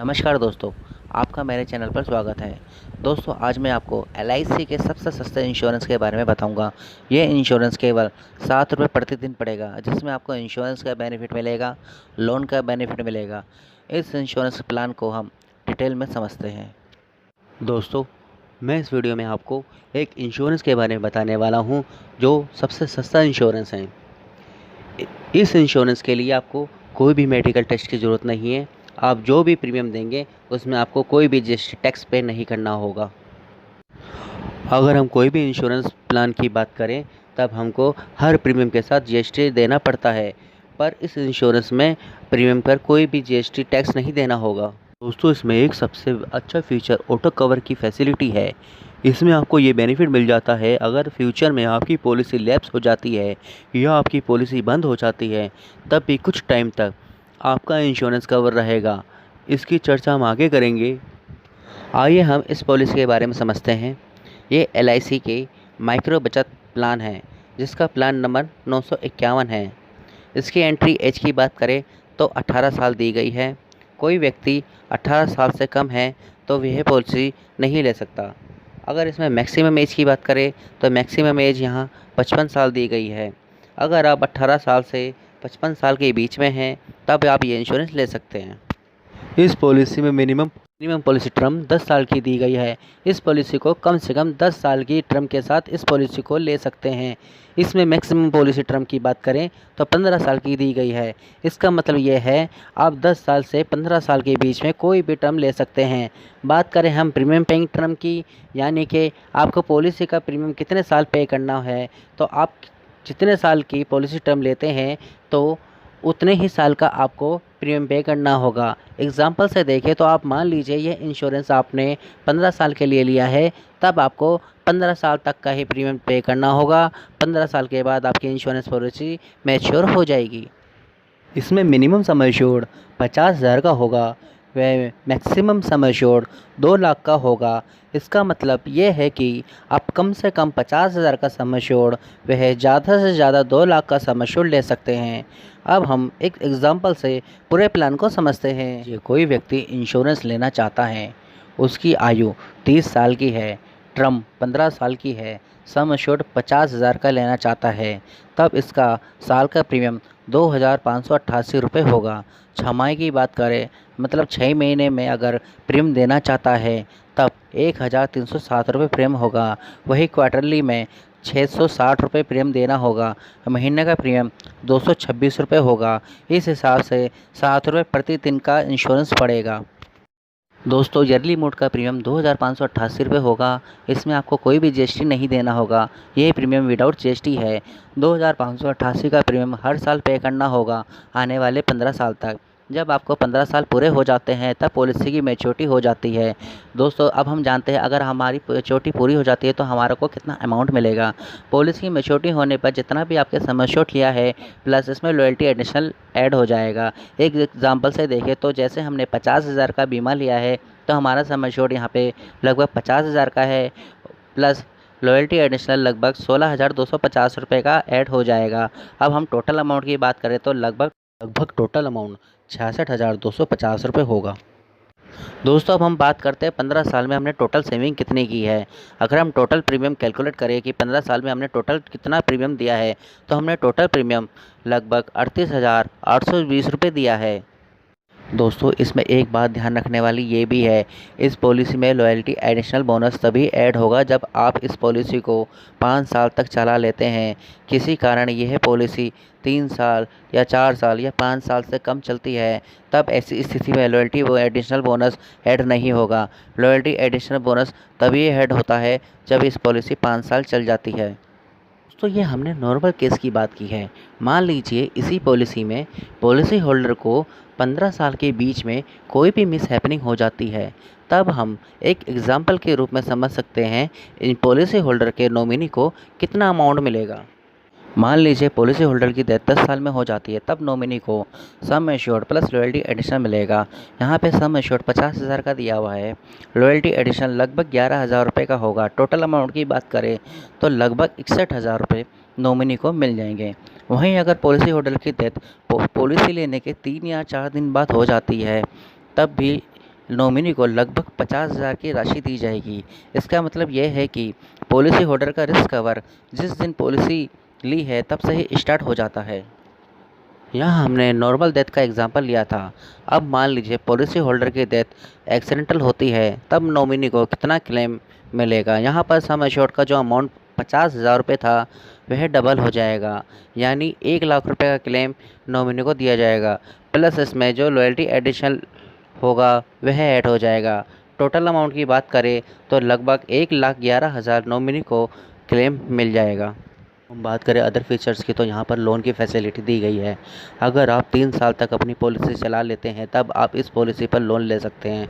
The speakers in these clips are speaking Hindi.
नमस्कार दोस्तों, आपका मेरे चैनल पर स्वागत है। दोस्तों, आज मैं आपको एलआईसी के सबसे सस्ते इंश्योरेंस के बारे में बताऊंगा। ये इंश्योरेंस केवल 7 रुपये प्रतिदिन पड़ेगा, जिसमें आपको इंश्योरेंस का बेनिफिट मिलेगा, लोन का बेनिफिट मिलेगा। इस इंश्योरेंस प्लान को हम डिटेल में समझते हैं। दोस्तों, मैं इस वीडियो में आपको एक इंश्योरेंस के बारे में बताने वाला हूँ जो सबसे सस्ता इंश्योरेंस है। इस इंश्योरेंस के लिए आपको कोई भी मेडिकल टेस्ट की ज़रूरत नहीं है। आप जो भी प्रीमियम देंगे उसमें आपको कोई भी जीएसटी टैक्स पे नहीं करना होगा। अगर हम कोई भी इंश्योरेंस प्लान की बात करें तब हमको हर प्रीमियम के साथ जीएसटी देना पड़ता है, पर इस इंश्योरेंस में प्रीमियम पर कोई भी जीएसटी टैक्स नहीं देना होगा। दोस्तों, इसमें एक सबसे अच्छा फीचर ऑटो कवर की फैसिलिटी है। इसमें आपको ये बेनिफिट मिल जाता है, अगर फ्यूचर में आपकी पॉलिसी लैप्स हो जाती है या आपकी पॉलिसी बंद हो जाती है तब भी कुछ टाइम तक आपका इंश्योरेंस कवर रहेगा। इसकी चर्चा हम आगे करेंगे। आइए हम इस पॉलिसी के बारे में समझते हैं। ये एलआईसी के माइक्रो बचत प्लान है, जिसका प्लान नंबर 951 है। इसकी एंट्री एज की बात करें तो 18 साल दी गई है। कोई व्यक्ति 18 साल से कम है तो यह पॉलिसी नहीं ले सकता। अगर इसमें मैक्सिमम एज की बात करें तो मैक्सिमम एज यहाँ 55 साल दी गई है। अगर आप 18 साल से 55 साल के बीच में हैं तब आप ये इंश्योरेंस ले सकते हैं। इस पॉलिसी में मिनिमम पॉलिसी टर्म 10 साल की दी गई है। इस पॉलिसी को कम से कम 10 साल की टर्म के साथ इस पॉलिसी को ले सकते हैं। इसमें मैक्सिमम पॉलिसी टर्म की बात करें तो 15 साल की दी गई है। इसका मतलब ये है आप 10 साल से 15 साल के बीच में कोई भी टर्म ले सकते हैं। बात करें हम प्रीमियम पेइंग टर्म की, यानी कि आपको पॉलिसी का प्रीमियम कितने साल पे करना है, तो आप जितने साल की पॉलिसी टर्म लेते हैं तो उतने ही साल का आपको प्रीमियम पे करना होगा। एग्जाम्पल से देखें तो आप मान लीजिए ये इंश्योरेंस आपने 15 साल के लिए लिया है, तब आपको 15 साल तक का ही प्रीमियम पे करना होगा। 15 साल के बाद आपकी इंश्योरेंस पॉलिसी मैच्योर हो जाएगी। इसमें मिनिमम सम एश्योर्ड 50,000 का होगा, वह मैक्सिमम सम एश्योर्ड 2 लाख का होगा। इसका मतलब ये है कि आप कम से कम 50,000 का सम एश्योर्ड, वह ज़्यादा से ज़्यादा 2 लाख का सम एश्योर्ड ले सकते हैं। अब हम एक एग्जांपल से पूरे प्लान को समझते हैं। ये कोई व्यक्ति इंश्योरेंस लेना चाहता है, उसकी आयु 30 साल की है, टर्म 15 साल की है, सम एश्योर्ड 50,000 का लेना चाहता है, तब इसका साल का प्रीमियम 2,588 रुपये होगा। छमाही की बात करें मतलब 6 महीने में अगर प्रीमियम देना चाहता है तब 1,307 रुपये प्रीमियम होगा। वही क्वार्टरली में 660 रुपये प्रीमियम देना होगा। महीने का प्रीमियम 226 रुपये होगा। इस हिसाब से 7 रुपये प्रति दिन का इंश्योरेंस पड़ेगा। दोस्तों, ईयरली मोड का प्रीमियम 2,588 रुपये होगा। इसमें आपको कोई भी जीएसटी नहीं देना होगा। ये प्रीमियम विदाउट जीएसटी है। 2,588 का प्रीमियम हर साल पे करना होगा आने वाले 15 साल तक। जब आपको 15 साल पूरे हो जाते हैं तब पॉलिसी की मैच्योरिटी हो जाती है। दोस्तों, अब हम जानते हैं अगर हमारी मैच्योरिटी पूरी हो जाती है तो हमारे को कितना अमाउंट मिलेगा। पॉलिसी की मैच्योरिटी होने पर जितना भी आपके सम एश्योर्ड किया है प्लस इसमें लॉयल्टी एडिशनल ऐड हो जाएगा। एक एग्जांपल से देखें तो जैसे हमने 50,000 का बीमा लिया है तो हमारा सम एश्योर्ड यहाँ पे लगभग 50,000 का है, प्लस लॉयल्टी एडिशनल लगभग 16,250 रुपये का ऐड हो जाएगा। अब हम टोटल अमाउंट की बात करें तो लगभग टोटल अमाउंट 66,250 रुपये होगा। दोस्तों, अब हम बात करते हैं 15 साल में हमने टोटल सेविंग कितनी की है। अगर हम टोटल प्रीमियम कैलकुलेट करें कि 15 साल में हमने टोटल कितना प्रीमियम दिया है तो हमने टोटल प्रीमियम लगभग 38,820 रुपये दिया है। दोस्तों, इसमें एक बात ध्यान रखने वाली ये भी है, इस पॉलिसी में लॉयल्टी एडिशनल बोनस तभी ऐड होगा जब आप इस पॉलिसी को 5 साल तक चला लेते हैं। किसी कारण यह पॉलिसी 3 साल या 4 साल या 5 साल से कम चलती है तब ऐसी स्थिति में लॉयल्टी एडिशनल बोनस ऐड नहीं होगा। लॉयल्टी एडिशनल बोनस तभी ऐड होता है जब इस पॉलिसी 5 साल चल जाती है। तो ये हमने नॉर्मल केस की बात की है। मान लीजिए इसी पॉलिसी में पॉलिसी होल्डर को 15 साल के बीच में कोई भी मिस हैपनिंग हो जाती है, तब हम एक एग्जाम्पल के रूप में समझ सकते हैं इन पॉलिसी होल्डर के नॉमिनी को कितना अमाउंट मिलेगा। मान लीजिए पॉलिसी होल्डर की डेथ 10 साल में हो जाती है, तब नॉमिनी को sum assured plus loyalty additional मिलेगा। यहाँ पे सम एश्योर्ड 50,000 का दिया हुआ है, लॉयल्टी एडिशनल लगभग 11,000 रुपये का होगा। टोटल अमाउंट की बात करें तो लगभग 61,000 रुपये नॉमिनी को मिल जाएंगे। वहीं अगर पॉलिसी होल्डर की डेथ पॉलिसी लेने के 3 या 4 दिन बाद हो जाती है तब भी नॉमिनी को लगभग 50,000 की राशि दी जाएगी। इसका मतलब यह है कि पॉलिसी होल्डर का रिस्क कवर जिस दिन पॉलिसी ली है तब से ही स्टार्ट हो जाता है। यहाँ हमने नॉर्मल डेथ का एग्जांपल लिया था। अब मान लीजिए पॉलिसी होल्डर की डेथ एक्सीडेंटल होती है, तब नॉमिनी को कितना क्लेम मिलेगा। यहाँ पर सम एश्योर्ड का जो अमाउंट 50,000 रुपये था वह डबल हो जाएगा, यानी 1,00,000 रुपये का क्लेम नॉमिनी को दिया जाएगा। प्लस इसमें जो लॉयल्टी एडिशनल होगा वह ऐड हो जाएगा। टोटल अमाउंट की बात करें तो लगभग 1,11,000 नॉमिनी को क्लेम मिल जाएगा। हम बात करें अदर फीचर्स की तो यहाँ पर लोन की फैसिलिटी दी गई है। अगर आप 3 साल तक अपनी पॉलिसी चला लेते हैं तब आप इस पॉलिसी पर लोन ले सकते हैं।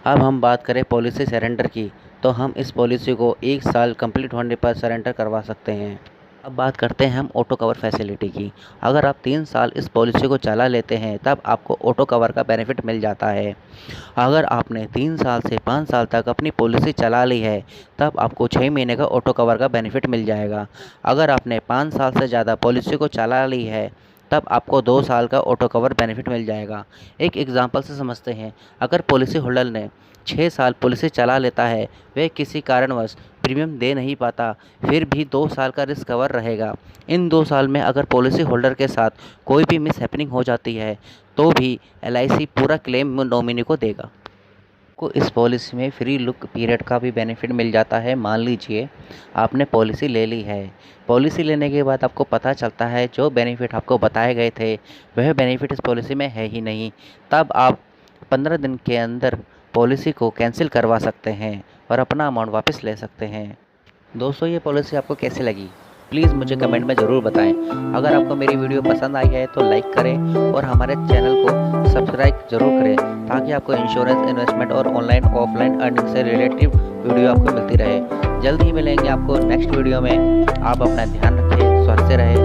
अब हम बात करें पॉलिसी सरेंडर की तो हम इस पॉलिसी को 1 साल कंप्लीट होने पर सरेंडर करवा सकते हैं। अब बात करते हैं हम ऑटो कवर फैसिलिटी की। अगर आप 3 साल इस पॉलिसी को चला लेते हैं तब आपको ऑटो कवर का बेनिफिट मिल जाता है। अगर आपने 3 साल से 5 साल तक अपनी पॉलिसी चला ली है तब आपको 6 महीने का ऑटो कवर का बेनिफिट मिल जाएगा। अगर आपने 5 साल से ज़्यादा पॉलिसी को चला ली है तब आपको 2 साल का ऑटो कवर बेनिफिट मिल जाएगा। एक एग्जांपल से समझते हैं। अगर पॉलिसी होल्डर ने 6 साल पॉलिसी चला लेता है, वह किसी कारणवश प्रीमियम दे नहीं पाता, फिर भी 2 साल का रिस्क कवर रहेगा। इन 2 साल में अगर पॉलिसी होल्डर के साथ कोई भी मिस हैपनिंग हो जाती है तो भी LIC पूरा क्लेम नॉमिनी को देगा। को इस पॉलिसी में फ्री लुक पीरियड का भी बेनिफिट मिल जाता है। मान लीजिए आपने पॉलिसी ले ली है, पॉलिसी लेने के बाद आपको पता चलता है जो बेनिफिट आपको बताए गए थे वह बेनिफिट इस पॉलिसी में है ही नहीं, तब आप 15 दिन के अंदर पॉलिसी को कैंसिल करवा सकते हैं और अपना अमाउंट वापस ले सकते हैं। दोस्तों, ये पॉलिसी आपको कैसी लगी प्लीज़ मुझे कमेंट में ज़रूर बताएं। अगर आपको मेरी वीडियो पसंद आई है तो लाइक करें और हमारे चैनल को सब्सक्राइब ज़रूर करें ताकि आपको इंश्योरेंस, इन्वेस्टमेंट और ऑनलाइन ऑफलाइन अर्निंग से रिलेटिव वीडियो आपको मिलती रहे। जल्द ही मिलेंगे आपको नेक्स्ट वीडियो में। आप अपना ध्यान रखें, स्वस्थ रहें।